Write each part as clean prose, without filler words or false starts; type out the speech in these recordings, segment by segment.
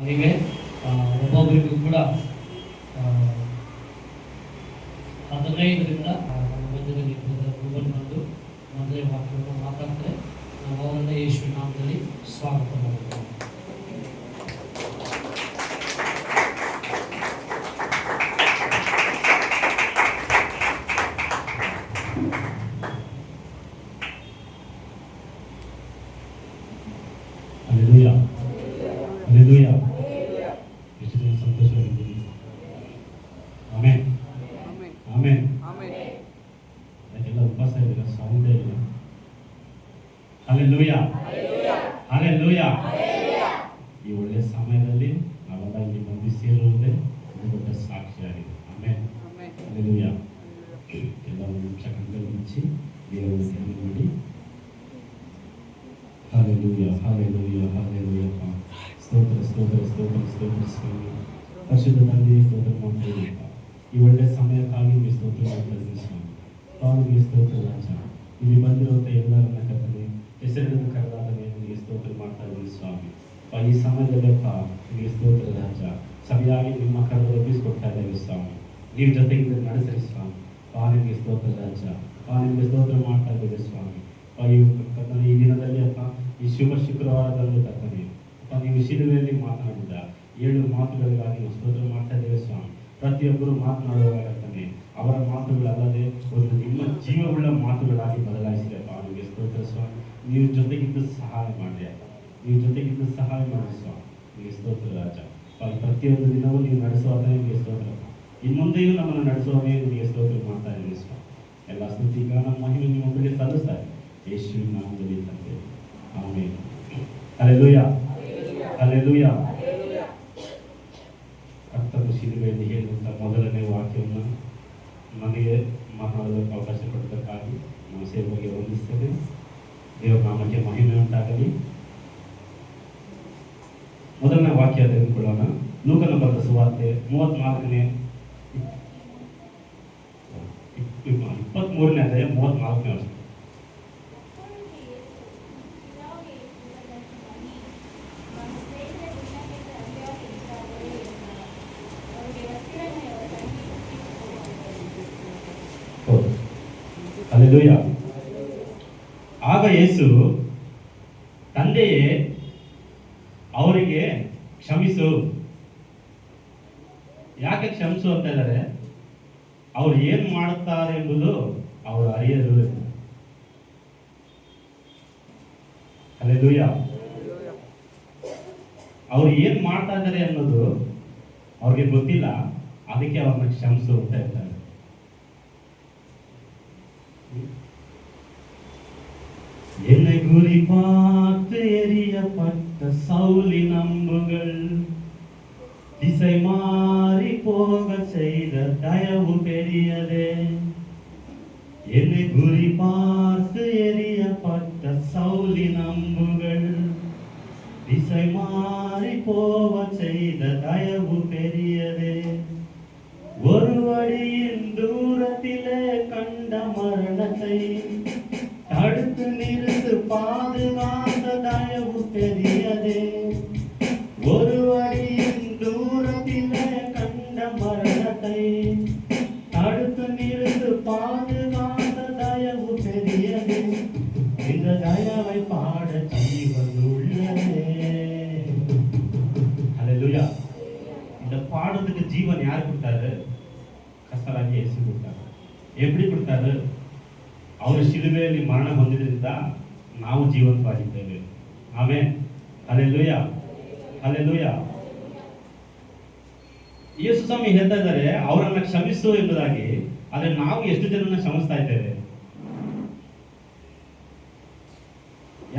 ಮಹಿಮೆ ಒಬ್ಬೊಬ್ಬರಿಗೂ ಕೂಡ 15ರಿಂದ ನಮ್ಮ ಮಧ್ಯದಲ್ಲಿ ಗುರುಗಳು ಬಂದು ಮೊದಲೇ ವಾಕ್ಯವನ್ನು ಮಾತಾಡ್ತಾರೆ. ನಾವು ಅವರನ್ನ ಯೇಸುವಿನ ನಾಮದಲ್ಲಿ ಸ್ವಾಗತ ಮಾಡುತ್ತೇವೆ. Hallelujah. Hallelujah. ಎಷ್ಟು ಜನ ಸಂತೋಷವಾಗಿದ್ದೀರಿ? ಆಮೆನ್. ಆಮೆನ್. ಅದಕ್ಕೆಲ್ಲ ಉಪವಾಸ ಇದ್ದೀರಾ? ಸೌಂಡೇ ಇಲ್ಲ. Hallelujah. Hallelujah. ಈ ಒಳ್ಳೆ ಸಮಯದಲ್ಲಿ ನಾವೆಲ್ಲ ಇಲ್ಲಿ ಬಂದು ಸೇರುವುದೇ ಒಂದು ದೊಡ್ಡ ಸಾಕ್ಷಿಯಾಗಿದೆ. ಆಮೆನ್. Hallelujah. ಎಲ್ಲ ಒಂದು ನಿಮಿಷ ಕಣ್ಣಲ್ಲಿ ಮುಚ್ಚಿ ದೇವರ ಧ್ಯಾನ ಮಾಡಿ. Hallelujah. Hallelujah. Hallelujah. ಸ್ತೋತ್ರ ಸ್ತೋತ್ರ ಸ್ತೋತ್ರ ಸ್ತೋತ್ರ ಸ್ವಾಮಿ. ಪರಿಶುದ್ಧ ತಂದೆಯೇ ಸ್ತೋತ್ರ ಮಾಡ್ತಾ ಇದ್ದೀವಿ. ಈ ಒಳ್ಳೆ ಸಮಯಕ್ಕಾಗಿ ನಿಮಗೆ ಸ್ತೋತ್ರ ಮಾಡ್ತಾ ಇದ್ದೀವಿ ಸ್ವಾಮಿ. ನಿಮಗೆ ಸ್ತೋತ್ರ ರಾಜ. ಇಲ್ಲಿ ಬಂದಿರುವಂಥ ಎಲ್ಲರನ್ನ ಕರ್ತನೆ ಹೆಸರಿನ ಕರೆದಾದನೆ ನಿಮಗೆ ಸ್ತೋತ್ರ ಮಾಡ್ತಾ ಇದ್ದೀವಿ ಸ್ವಾಮಿ. ಈ ಸಮಯದಲ್ಲಿ ನಿಮಗೆ ಸ್ತೋತ್ರ ರಾಜ. ಸರಿಯಾಗಿ ನಿಮ್ಮ ಕರೆದ ಒಪ್ಪಿಸ್ಕೊಡ್ತಾ ಇದ್ದೇವೆ ಸ್ವಾಮಿ. ನೀವು ಜೊತೆಗಿಂದ ನಡೆಸರಿ ಸ್ವಾಮಿ. ನಿಮಗೆ ಸ್ತೋತ್ರ ರಾಜ. ನಿಮಗೆ ಸ್ತೋತ್ರ ಮಾಡ್ತಾ ಇದ್ದೇವೆ ಸ್ವಾಮಿ. ಈ ದಿನದಲ್ಲಿ ಈ ಶುಭ ಶುಕ್ರವಾರದಂದು ಕರ್ತನೆ ನೀವು ಶಿಲುಬೆಯಲ್ಲಿ ಮಾತನಾಡಿದ 7 ಮಾತುಗಳಿಗಾಗಿ ನಾವು ಸ್ತೋತ್ರ ಮಾಡ್ತಾ ಇದ್ದೇವೆ ಸ್ವಾಮಿ. ಪ್ರತಿಯೊಬ್ಬರು ಮಾತನಾಡುವಾಗ ಕರ್ತನೆ ಅವರ ಮಾತುಗಳಲ್ಲದೆ ಒಂದು ನಿಮ್ಮ ಜೀವವುಳ್ಳ ಮಾತುಗಳಾಗಿ ಬದಲಾಯಿಸಿದೆಪ್ಪ. ನಿಮಗೆ ಸ್ತೋತ್ರ ಸ್ವಾಮಿ. ನೀವು ಜೊತೆಗಿದ್ದು ಸಹಾಯ ಮಾಡಿ ನೀವು ಜೊತೆಗಿದ್ದು ಸಹಾಯ ಮಾಡಿ ಸ್ವಾಮಿ. ನಿಮಗೆ ಸ್ತೋತ್ರ ರಾಜ. ಪ್ರತಿಯೊಂದು ದಿನವೂ ನೀವು ನಡೆಸುವಾಗಲೇ ನಿಮಗೆ ಸ್ತೋತ್ರ. ಇನ್ನು ಮುಂದೆಯೂ ನಮ್ಮನ್ನು ನಡೆಸುವಾಗಲೇ ನಿಮಗೆ ಸ್ತೋತ್ರ ಮಾಡ್ತಾ ಇದ್ದೀವಿ ಸ್ವಾಮಿ. ಎಲ್ಲ ಸ್ತುತಿ ಗಾನ ಮಹಿಮೆ ನಿಮ್ಮೊಬ್ಬರಿಗೆ ಸಲ್ಲಿಸ್ತಾರೆ ಯೇಸುವಿನ ನಾಮದಲ್ಲಿ ತಂದೆ. ಆಮೆನ್. ಹಲ್ಲೆಲೂಯಾ. ಹಲ್ಲೆಲೂಯಾ. ಕರ್ತನ ಶಿಲುಬೆಯಲ್ಲಿ ಹೇಳಿದಂಥ ಮೊದಲನೇ ವಾಕ್ಯವನ್ನು ನನಗೆ ಮಾತನಾಡೋದಕ್ಕೆ ಅವಕಾಶ ಕೊಟ್ಟದಕ್ಕಾಗಿ ನಮ್ಮ ಸೇವಕರಿಗೆ ವಂದಿಸ್ತೇನೆ. ದೇವರ ನಾಮಕ್ಕೆ ಮಹಿಮೆ ಉಂಟಾಗಲಿ. ಮೊದಲನೇ ವಾಕ್ಯ ತೆಗೆದುಕೊಳ್ಳೋಣ. ಲೂಕನ ಬರೆದ ಸುವಾರ್ತೆ 33ನೇ ಅಧ್ಯಾಯ 34ನೇ ವರ್ಷ. ಹಲ್ಲೆಲೂಯಾ. ಆಗ ಯೇಸು ತಂದೆಯೇ ಅವರಿಗೆ ಕ್ಷಮಿಸು. ಯಾಕೆ ಕ್ಷಮಿಸು ಅಂತ ಇದ್ದಾರೆ? ಅವ್ರು ಏನ್ ಮಾಡುತ್ತಾರೆ ಎಂಬುದು ಅವರು ಅರಿಯರು. ಹಲ್ಲೆಲೂಯಾ. ಅವ್ರು ಏನ್ ಮಾಡ್ತಾ ಇದ್ದಾರೆ ಅನ್ನೋದು ಅವ್ರಿಗೆ ಗೊತ್ತಿಲ್ಲ. ಅದಕ್ಕೆ ಅವ್ರನ್ನ ಕ್ಷಮಿಸು ಅಂತ ಇರ್ತಾರೆ. என்னை குறி பார்த்து எரியப்பட்ட சவுலின் அம்புகள் திசை மாறி போக செய்த தயவு பெரியதே. என்னை குறி பார்த்து எரியப்பட்ட சவுலின் அம்புகள் திசை மாறி போக செய்த தயவு பெரியதே. ஒரு வழியின் தூரத்திலே கண்ட மரணத்தை தடுத்து நிறுத்து பாதுகாத்த தயவு பெரியதே. ஒரு வழியின் தூரத்திலே கண்ட மரணத்தை தடுத்து நிறுத்து பாதுகாத்த தயவு பெரியதே. இந்த தயவை பாட ஜீவன் உள்ளதே. ஹல்லேலூயா. இந்த பாடுறதுக்கு ஜீவன் யார் கொடுத்தாரு? கர்த்தராகிய இயேசு கொடுத்தாரு. எப்படி கொடுத்தாரு? ಅವರು ಶಿಲುಬೆಯಲ್ಲಿ ಮರಣ ಹೊಂದಿದ್ರಿಂದ ನಾವು ಜೀವಂತವಾಗಿದ್ದೇವೆ. ಆಮೆನ್. ಹಲ್ಲೆಲೂಯಾ. ಹಲ್ಲೆಲೂಯಾ. ಯೇಸು ಸ್ವಾಮಿ ಹೇಳ್ತಾ ಇದ್ದಾರೆ ಅವರನ್ನ ಕ್ಷಮಿಸು ಎಂಬುದಾಗಿ. ಆದ್ರೆ ನಾವು ಎಷ್ಟು ಜನರನ್ನ ಕ್ಷಮಿಸ್ತಾ ಇದ್ದೇವೆ?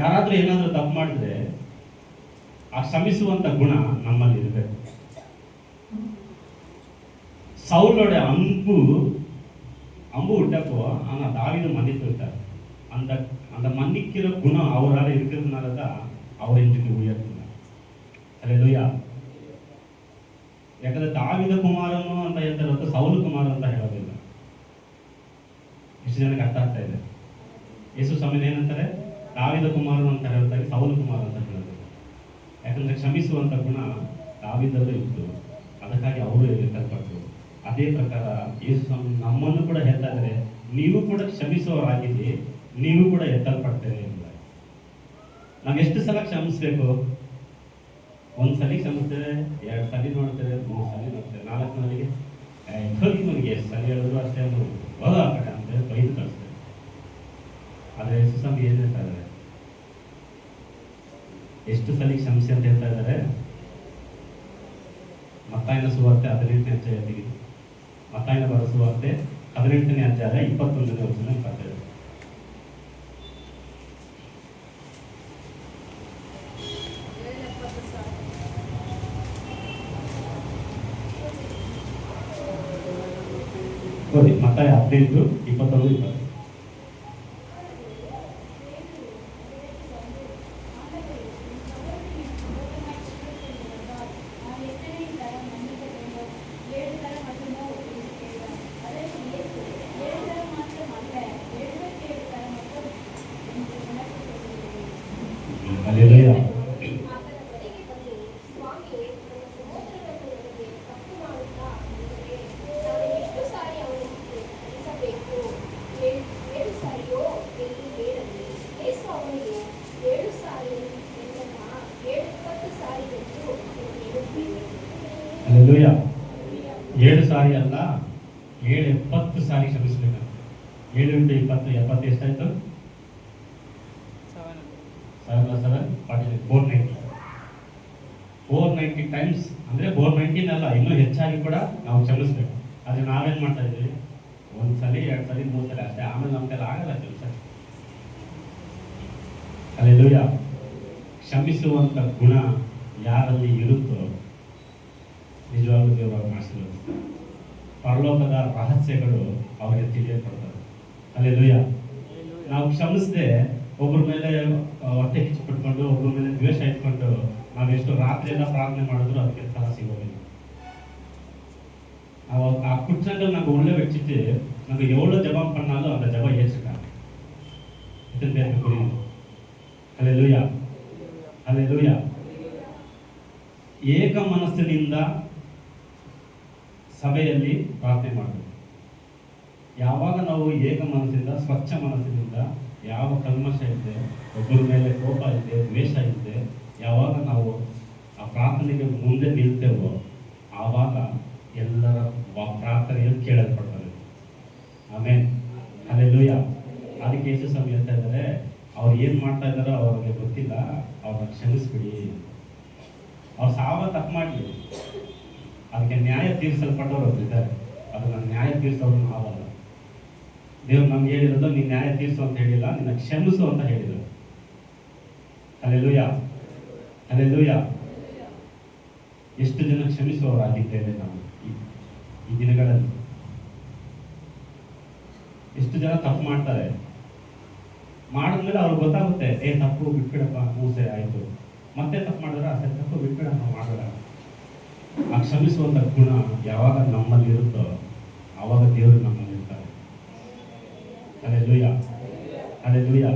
ಯಾರಾದ್ರೂ ಏನಾದ್ರೂ ತಪ್ಪು ಮಾಡಿದ್ರೆ ಆ ಕ್ಷಮಿಸುವಂತ ಗುಣ ನಮ್ಮಲ್ಲಿ ಇರಬೇಕು. சவுலோட அம்பு விட்டப்போ ஆனால் தாவீது மன்னித்து விட்டார். அந்த மன்னிக்கிற குணம் அவரால் இருக்கிறதுனால தான் அவர் இன்றைக்கு உயர்த்தினார். ಹಲ್ಲೆಲೂಯಾ. ಯಾಕಂದ್ರೆ ದಾವೀದ ಕುಮಾರನು ಅಂತ ಹೇಳ್ತಾರೆ ಹೊರತು ಸೌಲು ಕುಮಾರ ಅಂತ ಹೇಳೋದಿಲ್ಲ. ಎಷ್ಟು ಜನಕ್ಕೆ ಅರ್ಥ ಆಗ್ತಾ ಇದೆ? ಯೇಸು ಸ್ವಾಮಿ ಏನಂತಾರೆ? ದಾವೀದ ಕುಮಾರನು ಅಂತ ಹೇಳ್ತಾರೆ, ಸೌಲು ಕುಮಾರ ಅಂತ ಹೇಳೋದಿಲ್ಲ. ಯಾಕಂದ್ರೆ ಕ್ಷಮಿಸುವಂತ ಗುಣ ದಾವಿದಲ್ಲೂ ಇತ್ತು, ಅದಕ್ಕಾಗಿ ಅವರು ಎತ್ತಲ್ಪಟ್ಟರು. ಅದೇ ಪ್ರಕಾರ ಯೇಸು ಸ್ವಾಮಿ ನಮ್ಮನ್ನು ಕೂಡ ಹೇಳ್ತಾ ಇದ್ದಾರೆ, ನೀವು ಕೂಡ ಕ್ಷಮಿಸುವವರಾಗಿರಿ, ನೀವು ಕೂಡ ಎತ್ತಲ್ಪಡ್ತೇವೆ ಎಂಬುದಾಗಿ. ನಾವು ಎಷ್ಟು ಸಲ ಕ್ಷಮಿಸ್ಬೇಕು? ಒಂದ್ಸಲಿ ಕ್ಷಮಿಸ್ತೇವೆ, 2 ಸಲ ನೋಡ್ತೇವೆ, 3 ಸಲ ನೋಡ್ತೇವೆ, 4 ಹೋಗಿ ನನಗೆ ಎಷ್ಟು ಸಲ ಹೇಳಿದ್ರು ಅಷ್ಟೇ, ಹೋದ ಆ ಕಡೆ ಅಂತೇಳಿ ಬೈದು ಕಳಿಸ್ತೇವೆ. ಆದರೆ ಯೇಸು ಸ್ವಾಮಿ ಏನು ಹೇಳ್ತಾ ಇದ್ದಾರೆ? ಎಷ್ಟು ಸಲ ಕ್ಷಮಿಸಿ ಅಂತ ಹೇಳ್ತಾ ಇದ್ದಾರೆ? ಮತ್ತಾಯನ ಸುವಾರ್ತೆ 18ನೇ ಅಧ್ಯಾಯ ತೆಗೆದು, ಮತ್ತಾಯನ ಬರೋ ಸುವಾರ್ತೆ 18ನೇ ಅಧ್ಯಾಯ 21ನೇ ವಚನ 27. ನೋಡಿ, ಮತ್ತಾಯ 15, 21, 20. Hallelujah. Hallelujah. 7 ಸಾರಿ ಅಲ್ಲ, 70 ಸಾರಿ ಕ್ಷಮಿಸಬೇಕು. 7 × 20 70 ಎಷ್ಟಾಯ್ತು? 490 ಟೈಮ್ಸ್. ಅಂದ್ರೆ 419 ಅಲ್ಲ, ಇನ್ನೂ ಹೆಚ್ಚಾಗಿ ಕೂಡ ನಾವು ಕ್ಷಮಿಸ್ಬೇಕು. ಆದ್ರೆ ನಾವೇನ್ ಮಾಡ್ತಾ ಇದ್ದೀವಿ? 1 ಸಲ 2 ಸಲ 3 ಸಲ ಅಷ್ಟೇ, ಆಮೇಲೆ ನಮ್ಮ ಕೈಲಿ ಆಗಲ್ಲ ಕೆಲಸ. ಹಲ್ಲೆಲೂಯಾ. ಕ್ಷಮಿಸುವಂತ ಗುಣ ಯಾರಲ್ಲಿ ಇರುತ್ತೋ ನಿಜವಾಗ್ಲೂ ದೇವರು ಆಶೀರ್ವದಿಸ್ತಾರೆ. ಪರಲೋಕದ ರಹಸ್ಯಗಳು ಅವರಿಗೆ ತಿಳಿಯಲ್ಪಡ್ತವೆ. ಹಲ್ಲೆಲೂಯಾ. ನಾವು ಕ್ಷಮಿಸದೆ ಒಬ್ಬರ ಮೇಲೆ ಹೊಟ್ಟೆ ಕಿಚ್ಚುಪಟ್ಕೊಂಡು, ಒಬ್ಬರ ಮೇಲೆ ದ್ವೇಷ ಇಟ್ಕೊಂಡು ನಾವು ಎಷ್ಟು ರಾತ್ರಿ ಎಲ್ಲ ಪ್ರಾರ್ಥನೆ ಮಾಡಿದ್ರು ಅದಕ್ಕೆ ಫಲ ಸಿಗೋದಿಲ್ಲ. ಆ ಕುற்றங்கள் நாங்கள் உள்ள வச்சுட்டு நம்ம எவ்வளோ ஜெபம் பண்ணாலும் அந்த ஜெபம் ஏற்றுக்காது. எத்தனை பேருக்கு புரியுது? Hallelujah, hallelujah. ಏಕ ಮನಸ್ಸಿನಿಂದ ಸಭೆಯಲ್ಲಿ ಪ್ರಾರ್ಥನೆ ಮಾಡಬೇಕು. ಯಾವಾಗ ನಾವು ಏಕ ಮನಸ್ಸಿಂದ, ಸ್ವಚ್ಛ ಮನಸ್ಸಿನಿಂದ, ಯಾವ ಕಲ್ಮಶ ಇದೆ, ಒಬ್ಬರ ಮೇಲೆ ಕೋಪ ಇದೆ, ದ್ವೇಷ ಇದೆ, ಯಾವಾಗ ನಾವು ಆ ಪ್ರಾರ್ಥನೆಗೆ ಮುಂದೆ ನಿಲ್ತೇವೋ ಆವಾಗ ಎಲ್ಲರ ಪ್ರಾರ್ಥನೆಯನ್ನು ಕೇಳಲ್ಪಡ್ತಾರೆ. ಆಮೇಲೆ ಹಲ್ಲೆಲೂಯಾ. ಅದಕ್ಕೆ ಯೇಸು ಸ್ವಾಮಿ ಹೇಳ್ತಾ ಇದ್ದಾರೆ, ಅವ್ರು ಏನು ಮಾಡ್ತಾ ಇದ್ದಾರೋ ಅವ್ರಿಗೆ ಗೊತ್ತಿಲ್ಲ, ಅವ್ರನ್ನ ಕ್ಷಮಿಸ್ಬಿಡಿ. ಅವ್ರು ತಪ್ಪು ಮಾಡಲಿ, ಅದಕ್ಕೆ ನ್ಯಾಯ ತೀರಿಸಲ್ಪಟ್ಟವ್ರು ಇದ್ದಾರೆ. ಅದನ್ನ ನ್ಯಾಯ ತೀರಿಸೋರು ನಾವಲ್ಲ. ದೇವ್ರು ನಮ್ಗೆ ಹೇಳಿರೋದು, ನೀನು ನ್ಯಾಯ ತೀರಿಸು ಅಂತ ಹೇಳಿಲ್ಲ, ನಿನ್ನ ಕ್ಷಮಿಸು ಅಂತ ಹೇಳಿದ್ರು. Hallelujah, hallelujah. ಎಷ್ಟು ಜನ ಕ್ಷಮಿಸುವವರಾಗಿದ್ದೇವೆ ನಾವು ಈ ದಿನಗಳಲ್ಲಿ? ಎಷ್ಟು ಜನ ತಪ್ಪು ಮಾಡ್ತಾರೆ, ಮಾಡಿದ್ಮೇಲೆ ಅವ್ರಿಗೆ ಗೊತ್ತಾಗುತ್ತೆ, ತಪ್ಪು ಬಿಟ್ಬಿಡಪ್ಪ, ಮೂಸೆ ಆಯಿತು, ಮತ್ತೆ ತಪ್ಪು ಮಾಡಿದ್ರೆ ಅಷ್ಟೇ, ತಪ್ಪು ಬಿಟ್ಬಿಡಪ್ಪ, ಮಾಡೋಣ. ಆ ಕ್ಷಮಿಸುವಂಥ ಗುಣ ಯಾವಾಗ ನಮ್ಮಲ್ಲಿ ಇರುತ್ತೋ ಆವಾಗ ದೇವರು ನಮ್ಮಲ್ಲಿ ಇರ್ತಾರೆ. Hallelujah, hallelujah.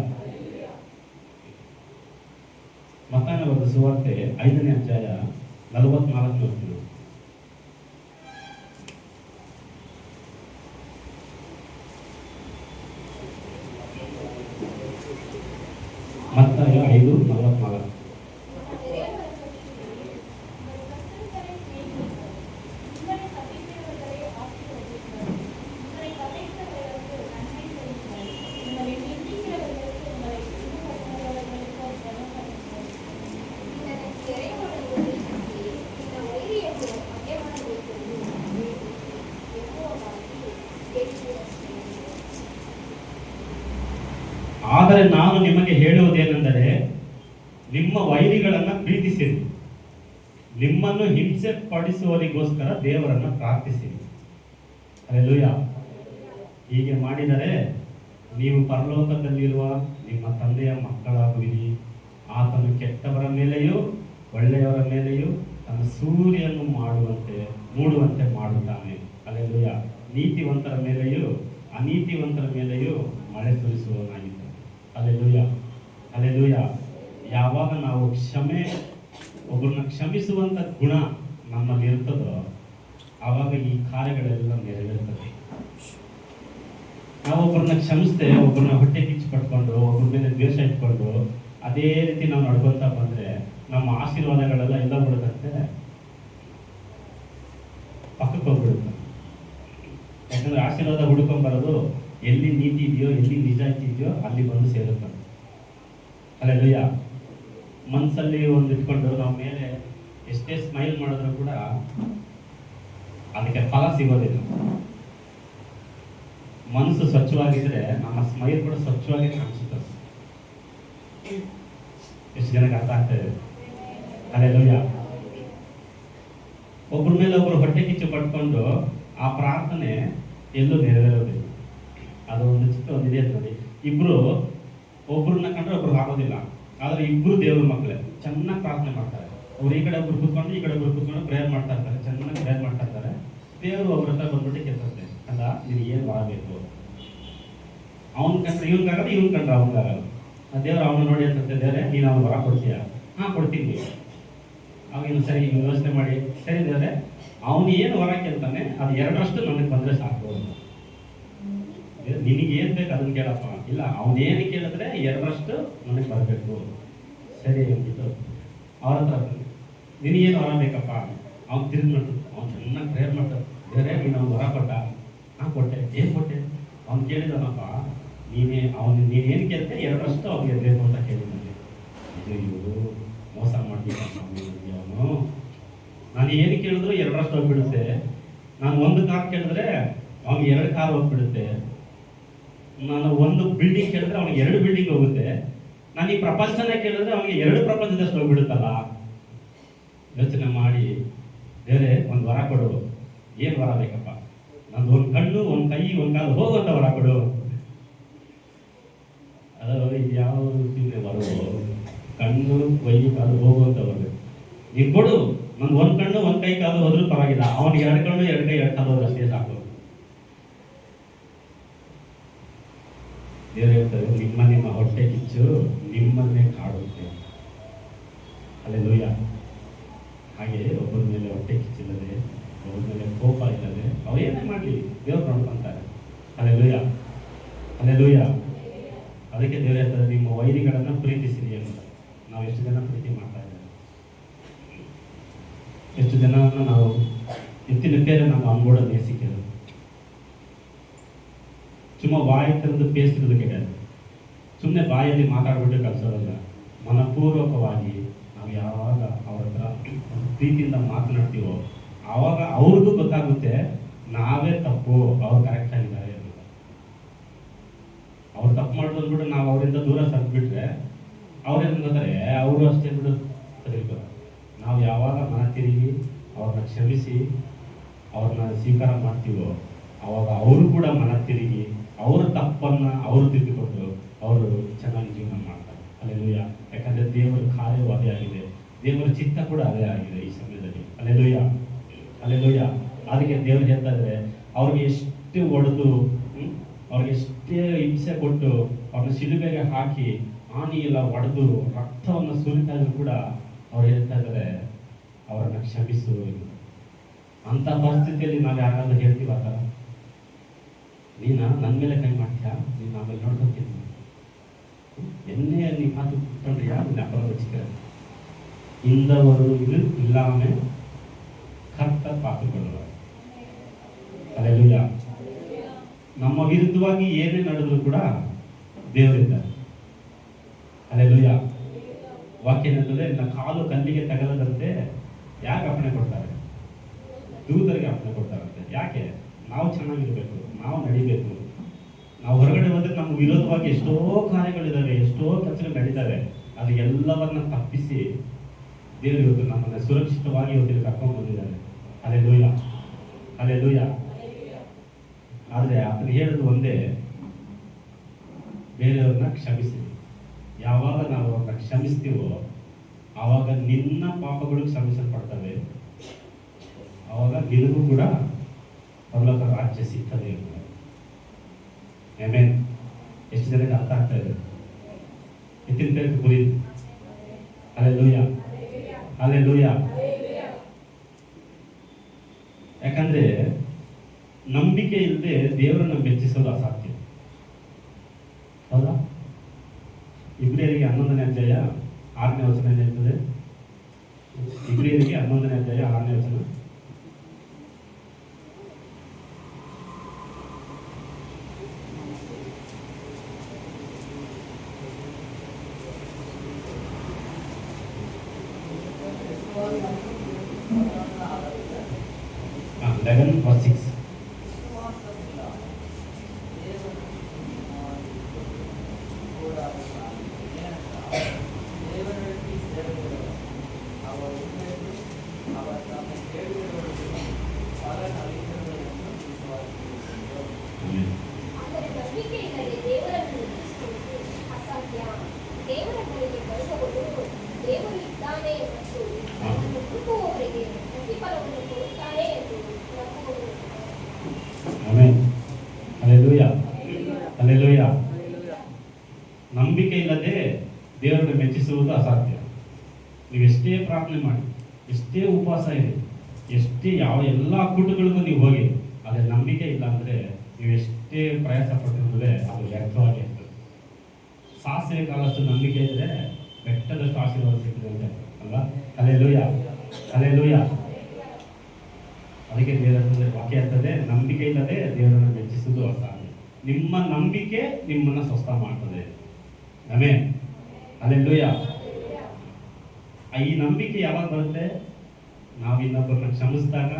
ಮತ್ತಾಯನ ಬರೆದ ಸುವಾರ್ತೆ 5ನೇ ಅಧ್ಯಾಯ 44 ವಚನ. ಮತ್ತಾಯ 5:44. ಆದರೆ ನಾನು ನಿಮಗೆ ಹೇಳುವುದೇನೆಂದರೆ, ನಿಮ್ಮ ವೈರಿಗಳನ್ನ ಪ್ರೀತಿಸಿರಿ, ನಿಮ್ಮನ್ನು ಹಿಂಸೆ ಪಡಿಸುವವರಿಗೋಸ್ಕರ ದೇವರನ್ನ ಪ್ರಾರ್ಥಿಸಿರಿ. ಹಲ್ಲೆಲೂಯಾ. ಹೀಗೆ ಮಾಡಿದರೆ ನೀವು ಪರಲೋಕದಲ್ಲಿರುವ ನಿಮ್ಮ ತಂದೆಯ ಮಕ್ಕಳಾಗುವಿರಿ. ಆತನು ಕೆಟ್ಟವರ ಮೇಲೆಯೂ ಒಳ್ಳೆಯವರ ಮೇಲೆಯೂ ತನ್ನ ಸೂರ್ಯನು ಮೂಡುವಂತೆ ಮಾಡುತ್ತಾನೆ. ಹಲ್ಲೆಲೂಯಾ. ನೀತಿವಂತರ ಮೇಲೆಯೂ ಅನೀತಿವಂತರ ಮೇಲೆಯೂ ಮಳೆ ಸುರಿಸುವವನಾಗಿದ್ದಾನೆ. Hallelujah, hallelujah. ಯಾವಾಗ ನಾವು ಒಬ್ಬರನ್ನ ಕ್ಷಮಿಸುವಂತ ಗುಣ ನಮ್ಮಲ್ಲಿ ಇರ್ತದೋ ಆವಾಗ ಈ ಕಾರ್ಯಗಳೆಲ್ಲ ನೆರವೇರ್ತದೆ. ನಾವೊಬ್ಬರನ್ನ ಕ್ಷಮಿಸದೆ, ಒಬ್ಬರನ್ನ ಹೊಟ್ಟೆ ಕಿಚ್ಚು ಪಟ್ಕೊಂಡು, ಒಬ್ಬರ ಮೇಲೆ ದ್ವೇಷ ಇಟ್ಕೊಂಡು ಅದೇ ರೀತಿ ನಾವು ನಡ್ಕೊತಾ ಬಂದ್ರೆ ನಮ್ಮ ಆಶೀರ್ವಾದಗಳೆಲ್ಲ ಎಲ್ಲ ಬಿಡುತ್ತೆ, ಪಕ್ಕಕ್ಕೆ ಹೋಗ್ಬಿಡುತ್ತೆ. ಯಾಕಂದ್ರೆ ಆಶೀರ್ವಾದ ಹುಡ್ಕೊಂಡ್ಬರೋದು ಎಲ್ಲಿ ನೀತಿ ಇದೆಯೋ, ಎಲ್ಲಿ ನಿಜಾಯಿತಿ ಇದೆಯೋ ಅಲ್ಲಿ ಬಂದು ಸೇರುತ್ತೆ. ಅಲ್ಲೆಲ್ಲಯ್ಯ ಮನಸ್ಸಲ್ಲಿ ಒಂದು ಇಟ್ಕೊಂಡು ನಾವು ಮೇಲೆ ಎಷ್ಟೇ ಸ್ಮೈಲ್ ಮಾಡಿದ್ರು ಕೂಡ ಅದಕ್ಕೆ ಫಲ ಸಿಗೋದಿಲ್ಲ. ಮನಸ್ಸು ಸ್ವಚ್ಛವಾಗಿದ್ರೆ ನಮ್ಮ ಸ್ಮೈಲ್ ಕೂಡ ಸ್ವಚ್ಛವಾಗಿ ಕಾಣಿಸುತ್ತೆ. ಎಷ್ಟು ಜನಕ್ಕೆ ಅರ್ಥ ಆಗ್ತಾ ಇದೆ? ಅಲ್ಲೆಲ್ಲಯ್ಯ ಒಬ್ಬರ ಮೇಲೆ ಒಬ್ಬರು ಹೊಟ್ಟೆ ಕಿಚ್ಚು ಪಡ್ಕೊಂಡು ಆ ಪ್ರಾರ್ಥನೆ ಎಲ್ಲೂ ನೆರವೇರೋದಿಲ್ಲ. ಅದು ಒಂದು ಚಿಕ್ಕ ಒಂದು ಇದೆ ನೋಡಿ, ಇಬ್ರು ಒಬ್ರನ್ನ ಕಂಡ್ರೆ ಒಬ್ರು ಆಗೋದಿಲ್ಲ. ಆದ್ರೆ ಇಬ್ರು ದೇವ್ರ ಮಕ್ಕಳೇ ಚೆನ್ನಾಗಿ ಪ್ರಾರ್ಥನೆ ಮಾಡ್ತಾರೆ. ಅವ್ರು ಈ ಕಡೆ ಒಬ್ರು ಕೂತ್ಕೊಂಡು ಈ ಕಡೆ ಒಬ್ರು ಕೂತ್ಕೊಂಡು ಪ್ರೇಯರ್ ಮಾಡ್ತಾ ಇರ್ತಾರೆ, ಚೆನ್ನಾಗಿ ಪ್ರೇಯರ್ ಮಾಡ್ತಾ ಇರ್ತಾರೆ. ದೇವರು ಒಬ್ರ ಹತ್ರ ಬಂದ್ಬಿಟ್ಟು ಕೇಳ್ತಾರೆ, ಅಲ್ಲ ನೀನು ಏನು ಮಾಡಬೇಕು? ಅವನ್ ಕಂಡ್ರೆ ಇವನ್ಗಾಗಲ್ಲ, ಇವನ್ ಕಂಡ್ರೆ ಅವನಿಗಾಗಲ್ಲ. ದೇವ್ರು ಅವನು ನೋಡಿ ಅಂತಂತೆ, ದೇವ್ರೆ ನೀನು ಅವ್ನು ವರ ಕೊಡ್ತೀಯ? ಹಾಂ ಕೊಡ್ತೀನಿ. ಅವಾಗಿನ ಸರಿ ನೀವು ಯೋಚನೆ ಮಾಡಿ, ಸರಿ ದೇವ್ರೆ ಅವನು ಏನು ವರ ಕೇಳ್ತಾನೆ ಅದು 2ರಷ್ಟು ನನಗೆ ಬಂದರೆ ಸಾಕು. ನಿನಗೆ ಏನು ಬೇಕು ಅದನ್ನು ಕೇಳಪ್ಪ. ಇಲ್ಲ ಅವನೇನು ಕೇಳಿದ್ರೆ 2ರಷ್ಟು ನನಗೆ ಬರಬೇಕು. ಸರಿ ಅಂದ್ಬಿಟ್ಟು ಅವ್ರ ಹತ್ರ ನಿನಗೇನು ವರ ಬೇಕಪ್ಪ? ಅವ್ನು ತಿರುಗಿ ನೋಡು, ಅವ್ನು ಚೆನ್ನಾಗಿ ಪ್ರೇಯರ್ ಮಾಡ್ತಾರೆ. ಬೇರೆ ನೀನು ಅವ್ನು ವರ ಕೊಟ್ಟ? ಹಾಂ ಕೊಟ್ಟೆ. ಏನು ಕೊಟ್ಟೆ? ಅವ್ನು ಕೇಳಿದನಪ್ಪ, ನೀನೇನು ಕೇಳ್ತೆ 2ರಷ್ಟು ಅವ್ನಿಗೆ ಬೇಕು ಅಂತ ಕೇಳಿದ್ದಾನೆ. ಇವರು ಮೋಸ ಮಾಡ್ತೀನಿ ಅವನು. ನಾನು ಏನು ಕೇಳಿದ್ರು 2ರಷ್ಟು ಹೋಗ್ಬಿಡುತ್ತೆ. ನಾನು 1 ಕಾರ್ ಕೇಳಿದ್ರೆ ಅವ್ನಿಗೆ 2 ಕಾರ್ ಹೋಗ್ಬಿಡುತ್ತೆ. ನಾನು 1 ಬಿಲ್ಡಿಂಗ್ ಕೇಳಿದ್ರೆ ಅವ್ನಿಗೆ 2 ಬಿಲ್ಡಿಂಗ್ ಹೋಗುತ್ತೆ. ನಾನು ಈ ಪ್ರಪಂಚನ ಕೇಳಿದ್ರೆ ಅವನಿಗೆ 2 ಪ್ರಪಂಚದಷ್ಟು ಹೋಗ್ಬಿಡುತ್ತಲ್ಲ. ಯೋಚನೆ ಮಾಡಿ, ಬೇರೆ ಒಂದು ವರ ಕೊಡು. ಏನು ವರ ಬೇಕಪ್ಪ? ನಂದು 1 ಕಣ್ಣು, 1 ಕೈ, 1 ಕಾಲು ಹೋಗುವಂತ ವರ ಕೊಡು. ಅದು ಯಾವ ರೀತಿ ಬರೋ ಕಣ್ಣು, ಕೈ, ಕಾಲು ಹೋಗುವಂತ ವರ ನೀನು ಕೊಡು. ನಂದು 1 ಕಣ್ಣು, 1 ಕೈ, ಕಾಲು ಹೋದ್ರೂ ಪರವಾಗಿಲ್ಲ. ಅವನಿಗೆ 2 ಕಣ್ಣು, 2 ಕೈ, 2 ಕಾಲು ಹೋದ್ರೆ ಅಷ್ಟೇ ಸಾಕು. ದೇವರು ಹೇಳ್ತಾರೆ, ನಿಮ್ಮ ಹೊಟ್ಟೆ ಕಿಚ್ಚು ನಿಮ್ಮನ್ನೇ ಕಾಡುತ್ತೆ. ಅಲ್ಲೆಲ್ಲೂಯ್ಯ. ಹಾಗೆ ಒಬ್ಬರ ಮೇಲೆ ಹೊಟ್ಟೆ ಕಿಚ್ಚಿಲ್ಲದೆ, ಒಬ್ಬರ ಮೇಲೆ ಕೋಪ ಇಲ್ಲದೆ ಅವ್ರು ಏನೇ ಮಾಡಲಿ ದೇವ್ರು ನೋಡ್ಕೊಂತಾರೆ. Alleluia, alleluia. ಅದಕ್ಕೆ ದೇವರು ಹೇಳ್ತಾರೆ, ನಿಮ್ಮ ವೈರಿಗಳನ್ನು ಪ್ರೀತಿಸಿರಿ ಅಂತ. ನಾವು ಎಷ್ಟು ಜನ ಪ್ರೀತಿ ಮಾಡ್ತಾ ಇದ್ದೇವೆ? ಎಷ್ಟು ಜನರನ್ನು ನಾವು ಎತ್ತಿನ ಪೇರೆ ನಮ್ಮ ಅಂಗೋಡ ನೇಸಿಕೆದು ಸುಮ್ಮ ಬಾಯಿ ತೆರೆದು ಬೇಯಿಸಿರೋದು ಕೆಟ್ಟದು. ಸುಮ್ಮನೆ ಬಾಯಲ್ಲಿ ಮಾತಾಡ್ಬಿಟ್ಟು ಕಲಿಸೋದಲ್ಲ. ಮನಪೂರ್ವಕವಾಗಿ ನಾವು ಯಾವಾಗ ಅವ್ರ ಹತ್ರ ಪ್ರೀತಿಯಿಂದ ಮಾತನಾಡ್ತೀವೋ ಆವಾಗ ಅವ್ರಿಗೂ ಗೊತ್ತಾಗುತ್ತೆ ನಾವೇ ತಪ್ಪು, ಅವ್ರು ಕರೆಕ್ಟ್ ಆಗಿದ್ದಾರೆ ಅಂತ. ಅವ್ರು ತಪ್ಪು ಮಾಡೋದು ಅಂದ್ಬಿಟ್ಟು ನಾವು ಅವರಿಂದ ದೂರ ಸರಿಬಿಟ್ರೆ ಅವ್ರೇನಂತಾರೆ, ಅವರು ಅಷ್ಟೇ ಬಿಡು ಸರಿಬೇಕು. ನಾವು ಯಾವಾಗ ಮನ ತಿರುಗಿ ಅವ್ರನ್ನ ಕ್ಷಮಿಸಿ ಅವ್ರನ್ನ ಸ್ವೀಕಾರ ಮಾಡ್ತೀವೋ ಆವಾಗ ಅವರು ಕೂಡ ಮನ ತಿರುಗಿ ಅವರ ತಪ್ಪನ್ನು ಅವರು ತಿದ್ದುಕೊಂಡು ಅವರು ಚೆನ್ನಾಗಿ ಜೀವನ ಮಾಡ್ತಾರೆ. ಅಲ್ಲೆಲ್ಲೂಯ್ಯ. ಯಾಕಂದರೆ ದೇವರ ಕಾರ್ಯವೂ ಅದೇ ಆಗಿದೆ, ದೇವರ ಚಿತ್ತ ಕೂಡ ಅದೇ ಆಗಿದೆ ಈ ಸಮಯದಲ್ಲಿ. Alleluia, alleluia. ಅದಕ್ಕೆ ದೇವರು ಹೇಳ್ತಾ ಇದ್ದಾರೆ, ಅವ್ರಿಗೆ ಎಷ್ಟು ಹೊಡೆದು, ಅವ್ರಿಗೆ ಎಷ್ಟೇ ಹಿಂಸೆ ಕೊಟ್ಟು ಅವ್ರನ್ನ ಶಿಲುಬೆಗೆ ಹಾಕಿ ಆಣಿ ಎಲ್ಲ ಹೊಡೆದು ರಕ್ತವನ್ನು ಸುರಿತಾ ಇದ್ರು ಕೂಡ ಅವ್ರು ಹೇಳ್ತಾ ಇದ್ದಾರೆ, ಅವರನ್ನು ಕ್ಷಮಿಸು. ಅಂಥ ಪರಿಸ್ಥಿತಿಯಲ್ಲಿ ನಾವು ಯಾರಾದ್ರೂ ಹೇಳ್ತೀವಿ ಆ ಥರ, ನೀನು ನನ್ನ ಮೇಲೆ ಕೈ ಮಾಡ್ತೀಯಾ, ನೀನು ಆಮೇಲೆ ನೋಡ್ಕೊತೀನಿ, ಎನ್ನೇ ನೀ ಮಾತು ಕುತ್ಕೊಂಡ್ರಿಯಾ, ನಿನ್ನ ಅಪರಾಧ ವಚಿக்கிறேன். ಇಂದವರು ಇದು ಇಲ್ಲಾಮೆ ಕರ್ತರ್ ಪಾತುಕೊಳ್ಳುವ. ಅಲ್ಲೆಲ್ಲೂಯ್ಯ. ನಮ್ಮ ವಿರುದ್ಧವಾಗಿ ಏನೇ ನಡೆದ್ರು ಕೂಡ ದೇವರಿದ್ದಾರೆ. ಅಲ್ಲೆಲ್ಲೂಯ್ಯ. ವಾಕ್ಯ ಏನಂತಂದ್ರೆ, ನನ್ನ ಕಾಲು ಕಲ್ಲಿಗೆ ತಗಲದಂತೆ ಯಾಕೆ ಅಪ್ಪಣೆ ಕೊಡ್ತಾರೆ? ದೂತರಿಗೆ ಅಪ್ಪಣೆ ಕೊಡ್ತಾರಂತೆ. ಯಾಕೆ? ನಾವು ಚೆನ್ನಾಗಿರ್ಬೇಕು, ನಾವು ನಡಿಬೇಕು. ನಾವು ಹೊರಗಡೆ ಹೋದ್ರೆ ನಮ್ಮ ವಿರೋಧವಾಗಿ ಎಷ್ಟೋ ಕಾರ್ಯಗಳಿದ್ದಾವೆ, ಎಷ್ಟೋ ಕೆಲಸಗಳು ನಡೀತವೆ. ಅದು ಎಲ್ಲವನ್ನ ತಪ್ಪಿಸಿ ದೇವರು ಇವತ್ತು ನಮ್ಮನ್ನು ಸುರಕ್ಷಿತವಾಗಿ ಇವತ್ತಿಗೆ ಕರ್ಕೊಂಡು ಬಂದಿದ್ದಾರೆ. Alleluia, alleluia. ಆದರೆ ಅದನ್ನು ಹೇಳೋದು ಒಂದೇ, ಬೇರೆಯವ್ರನ್ನ ಕ್ಷಮಿಸಿ. ಯಾವಾಗ ನಾವು ಅವ್ರನ್ನ ಕ್ಷಮಿಸ್ತೀವೋ ಆವಾಗ ನಿನ್ನ ಪಾಪಗಳು ಕ್ಷಮಿಸಲ್ಪಡ್ತವೆ, ಆವಾಗ ನಿನಗೂ ಕೂಡ ಪರಲೋಕ ರಾಜ್ಯ ಸಿಗ್ತದೆ. ಆಮೆನ್. ಎಷ್ಟು ಜನಕ್ಕೆ ಅರ್ಥ ಆಗ್ತಾ ಇದೆ? ಎತ್ತಿನ ಪೇರಿಗೆ ಕುರಿತು. Alleluia, alleluia. ಯಾಕಂದ್ರೆ ನಂಬಿಕೆ ಇಲ್ಲದೆ ದೇವರನ್ನ ಮೆಚ್ಚಿಸೋದು ಅಸಾಧ್ಯ. ಹೌದಾ? ಇಬ್ರಿಯರಿಗೆ 11ನೇ ಅಧ್ಯಾಯ 6ನೇ ವಚನ ಏನಿರ್ತದೆ? ಇಬ್ರಿಯರಿಗೆ 11ನೇ ಅಧ್ಯಾಯ 6ನೇ ವಚನ. Ah, 11:6. Amen. ಆದರೆ ನಂಬಿಕೆ ಇಲ್ಲದೆ ದೇವರನ್ನು ಮೆಚ್ಚಿಸುವುದು ಅಸಾಧ್ಯ. ದೇವರೊಂದಿಗೆ ಬರುವವರು ದೇವರು ಇದ್ದಾನೆ ಮತ್ತು ಅದನ್ನು ಹುಡುಕುವವರಿಗೆ ಪ್ರತಿಫಲವನ್ನು ಕೊಡುತ್ತಾನೆ ಎಂದು ನಂಬುವವರು. ಆಮೆನ್. ಹಲ್ಲೆಲೂಯಾ. ಹಲ್ಲೆಲೂಯಾ. ನಂಬಿಕೆ ಇಲ್ಲದೆ ದೇವರನ್ನು ಮೆಚ್ಚಿಸುವುದು ಅಸಾಧ್ಯ. ನೀವು ಎಷ್ಟೇ ಪ್ರಾರ್ಥನೆ ಮಾಡಿ, ಎಷ್ಟೇ ಉಪವಾಸ ಇದೆ, ಎಷ್ಟೇ ಎಲ್ಲ ಕೂಟಗಳಿಗೂ ನೀವು ಹೋಗಿ, ಅದೇ ನಂಬಿಕೆ ಇಲ್ಲ ಅಂದರೆ ನೀವು ಎಷ್ಟೇ ಪ್ರಯಾಸ ಪಟ್ಟಿರುತ್ತದೆ ಅದು ವ್ಯರ್ಥವಾಗಿ ಇರ್ತದೆ. ಸಾಸಿವೆ ಕಾಲಷ್ಟು ನಂಬಿಕೆ ಇದ್ದರೆ ಬೆಟ್ಟದಷ್ಟು ಆಶೀರ್ವಾದ ಸಿಗ್ತದೆ ಅಂತ ಅಲ್ವಾ? ಹಲ್ಲೆಲೂಯಾ. ಹಲ್ಲೆಲೂಯಾ. ಅದಕ್ಕೆ ದೇವರ ವಾಕ್ಯ ಇರ್ತದೆ, ನಂಬಿಕೆ ಇಲ್ಲದೆ ದೇವರನ್ನು ಮೆಚ್ಚಿಸುವುದು ಅಸಾಧ್ಯ. ನಿಮ್ಮ ನಂಬಿಕೆ ನಿಮ್ಮನ್ನು ಸ್ವಸ್ಥ ಮಾಡ್ತದೆ. ಆಮೆನ್. ಹಲ್ಲೆಲೂಯಾ. ಈ ನಂಬಿಕೆ ಯಾವಾಗ ಬರುತ್ತೆ? ನಾವು ಇನ್ನೊಬ್ಬರನ್ನ ಕ್ಷಮಿಸಿದಾಗ,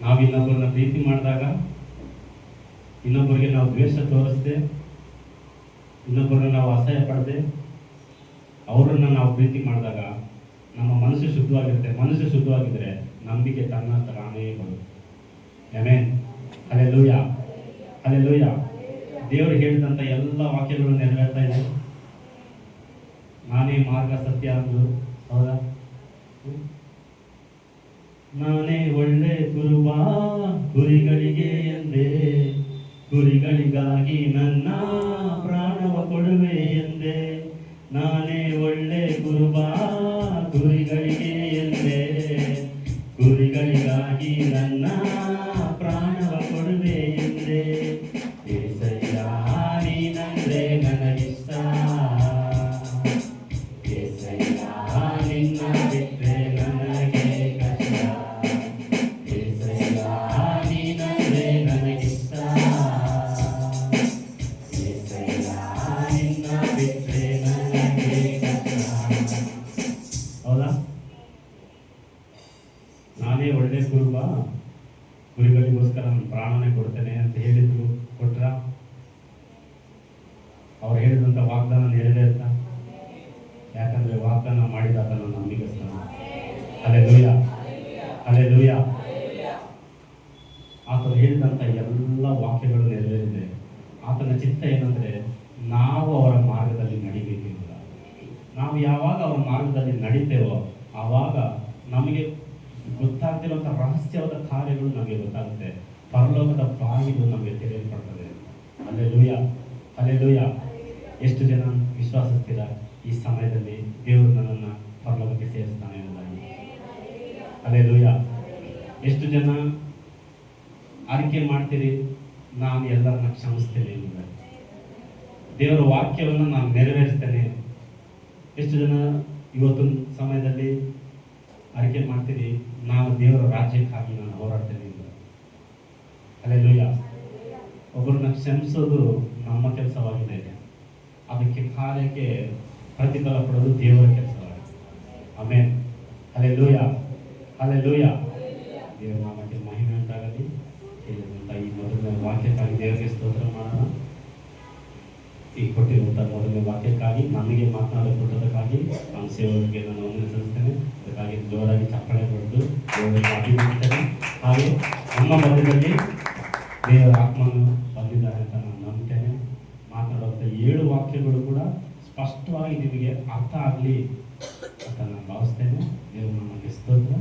ನಾವು ಇನ್ನೊಬ್ಬರನ್ನ ಪ್ರೀತಿ ಮಾಡಿದಾಗ, ಇನ್ನೊಬ್ಬರಿಗೆ ನಾವು ದ್ವೇಷ ತೋರಿಸದೆ, ಇನ್ನೊಬ್ಬರನ್ನ ನಾವು ಅಸಹ್ಯ ಪಡದೆ, ಅವರನ್ನು ನಾವು ಪ್ರೀತಿ ಮಾಡಿದಾಗ ನಮ್ಮ ಮನಸ್ಸು ಶುದ್ಧವಾಗಿರುತ್ತೆ. ಮನಸ್ಸು ಶುದ್ಧವಾಗಿದ್ದರೆ ನಂಬಿಕೆ ತನ್ನ ತಾನೇ ಬರುತ್ತೆ. ಆಮೆನ್. ಹಲ್ಲೆಲೂಯಾ. ಹಲ್ಲೆಲೂಯಾ. ದೇವರು ಹೇಳಿದಂಥ ಎಲ್ಲ ವಾಕ್ಯಗಳು ನೆರವೇರ್ತಾ ಇದೆ. ನಾನೇ ಮಾರ್ಗ, ಸತ್ಯ ಅಂದ್ರು. ಹೌದಾ? ನಾನೇ ಒಳ್ಳೆ ಕುರುಬ, ಕುರಿಗಳಿಗೆ ಎಂದೇ, ಕುರಿಗಳಿಗಾಗಿ ನನ್ನ ಪ್ರಾಣವ ಕೊಡುವೆ ಎಂದೆ. ನಾನೇ ಒಳ್ಳೆ ಕುರುಬ, ಕುರಿಗಳಿಗೆ ಎಂದೇ, ಕುರಿಗಳಿಗಾಗಿ ನನ್ನ ಪ್ರಾಣವ ಕೊಡುವೆ ಎಂದೆ. ಏಸಯ್ಯ ನೀನಂದ್ರೆ ನನಗಿಷ್ಟ, ಏಸಯ್ಯ ನಿನ್ನ ಬಿಟ್ಟರೆ ನನಗೆ ಕಷ್ಟ. ಏಸಯ್ಯ ನೀನಂದ್ರೆ ನನಗಿಷ್ಟ, ಏಸಯ್ಯ ನಿನ್ನ ಬಿಟ್ಟರೆ ನನಗೆ ಕಷ್ಟ. ಹೌದಾ? ನಾನೇ ಒಳ್ಳೆ ಕುರುಬ, ಕುರಿಗಳಿಗೋಸ್ಕರ ನನ್ನ ಪ್ರಾಣನೇ ಕೊಡ್ತೇನೆ ಅಂತ ಹೇಳಿದ್ರು. ಕೊಟ್ರ? ಅವ್ರು ಹೇಳಿದಂಥ ವಾಗ್ದಾನ ನೆರವೇರ್ತಾ? ಯಾಕಂದ್ರೆ ವಾಗ್ದಾನ ಮಾಡಿದಾತ ನನ್ನ ನಂಬಿಕಸ್ತಾನ. ಹಲ್ಲೆಲೂಯಾ. ಹಲ್ಲೆಲೂಯಾ. ಆತನು ಹೇಳಿದಂಥ ಎಲ್ಲ ವಾಕ್ಯಗಳು ನೆರವೇರಿದೆ. ಆತನ ಚಿತ್ತ ಏನಂದ್ರೆ ನಾವು ಅವರ ಮಾರ್ಗದಲ್ಲಿ ನಡಿಬೇಕಿಲ್ಲ. ನಾವು ಯಾವಾಗ ಅವರ ಮಾರ್ಗದಲ್ಲಿ ನಡಿತೇವೋ ಆವಾಗ ನಮಗೆ ಗೊತ್ತಾಗ್ತಿರುವಂಥ ರಹಸ್ಯವಾದ ಕಾರ್ಯಗಳು ನಮಗೆ ಗೊತ್ತಾಗುತ್ತೆ. ಪರಲೋಕದ ಬಾಗಿಲು ನಮಗೆ ತೆರೆಯಲ್ಪಡ್ತದೆ. ಹಲ್ಲೆಲೂಯಾ. ಹಲ್ಲೆಲೂಯಾ. ಎಷ್ಟು ಜನ ವಿಶ್ವಾಸಿಸ್ತೀರ ಈ ಸಮಯದಲ್ಲಿ ದೇವರು ನನ್ನನ್ನು ಪರಲೋಕಕ್ಕೆ ಸೇರಿಸ್ತಾನೆ ಎಂಬುದಾಗಿ? ಹಲ್ಲೆಲೂಯಾ. ಎಷ್ಟು ಜನ ಆರಿಕೆ ಮಾಡ್ತೀರಿ, ನಾನು ಎಲ್ಲರನ್ನ ಕ್ಷಮಿಸ್ತೇನೆ ಎಂಬುದಾಗಿ? ದೇವರ ವಾಕ್ಯವನ್ನು ನಾನು ನೆರವೇರಿಸ್ತೇನೆ. ಎಷ್ಟು ಜನ ಇವತ್ತಿನ ಸಮಯದಲ್ಲಿ ಆರಿಕೆ ಮಾಡ್ತೀರಿ, ನಾನು ದೇವರ ರಾಜ್ಯಕ್ಕಾಗಿ ನಾನು ಹೋರಾಡ್ತೇನೆ ಎಂಬುದಾಗಿ? ಹಲ್ಲೆಲೂಯಾ. ಒಬ್ಬರನ್ನ ಕ್ಷಮಿಸೋದು ನಮ್ಮ ಕೆಲಸವಾಗಿದೆ. ಅದಕ್ಕೆ ಕಾರ್ಯಕ್ಕೆ ಪ್ರತಿಫಲ ಕೊಡೋದು ದೇವರ ಕೆಲಸವಾಗಿದೆ. ಆಮೆನ್. ಹಲ್ಲೆಲೂಯಾ. ಹಲ್ಲೆಲೂಯಾ. ದೇವರ ನಾಮಕ್ಕೆ ಮಹಿಮೆ ಉಂಟಾಗಲಿ. ಹೇಳಿದಂಥ ಈ ಮೊದಲನೇ ವಾಕ್ಯಕ್ಕಾಗಿ ದೇವರಿಗೆ ಸ್ತೋತ್ರ ಮಾಡೋಣ. ಈ ಕೊಟ್ಟಿರುವಂಥ ಮೊದಲನೇ ವಾಕ್ಯಕ್ಕಾಗಿ, ನಮಗೆ ಮಾತನಾಡ ಕೊಟ್ಟದಕ್ಕಾಗಿ ನಮ್ಮ ಸೇವಕರಿಗೆ ನಾನು ವಂದನೆ ಸಲ್ಲಿಸ್ತೇನೆ. ಅದಕ್ಕಾಗಿ ಜೋರಾಗಿ ಚಪ್ಪಳೆ ಹೊಡೆದು ದೇವರಿಗೆ ಅಭಿನಂದಿಸ್ತೇನೆ. ಹಾಗೆ ನಮ್ಮ ಮಧ್ಯದಲ್ಲಿ ದೇವರ ಆತ್ಮನು ಬಂದಿದ್ದಾರೆ ಅಂತ ನಾನು ನಂಬ್ತೇನೆ. ಮಾತನಾಡುವಂಥ 7 ವಾಕ್ಯಗಳು ಕೂಡ ಸ್ಪಷ್ಟವಾಗಿ ನಿಮಗೆ ಅರ್ಥ ಆಗಲಿ ಅಂತ ನಾನು ಭಾವಿಸ್ತೇನೆ. ದೇವರು ನಮಗೆ ಸ್ತೋತ್ರ.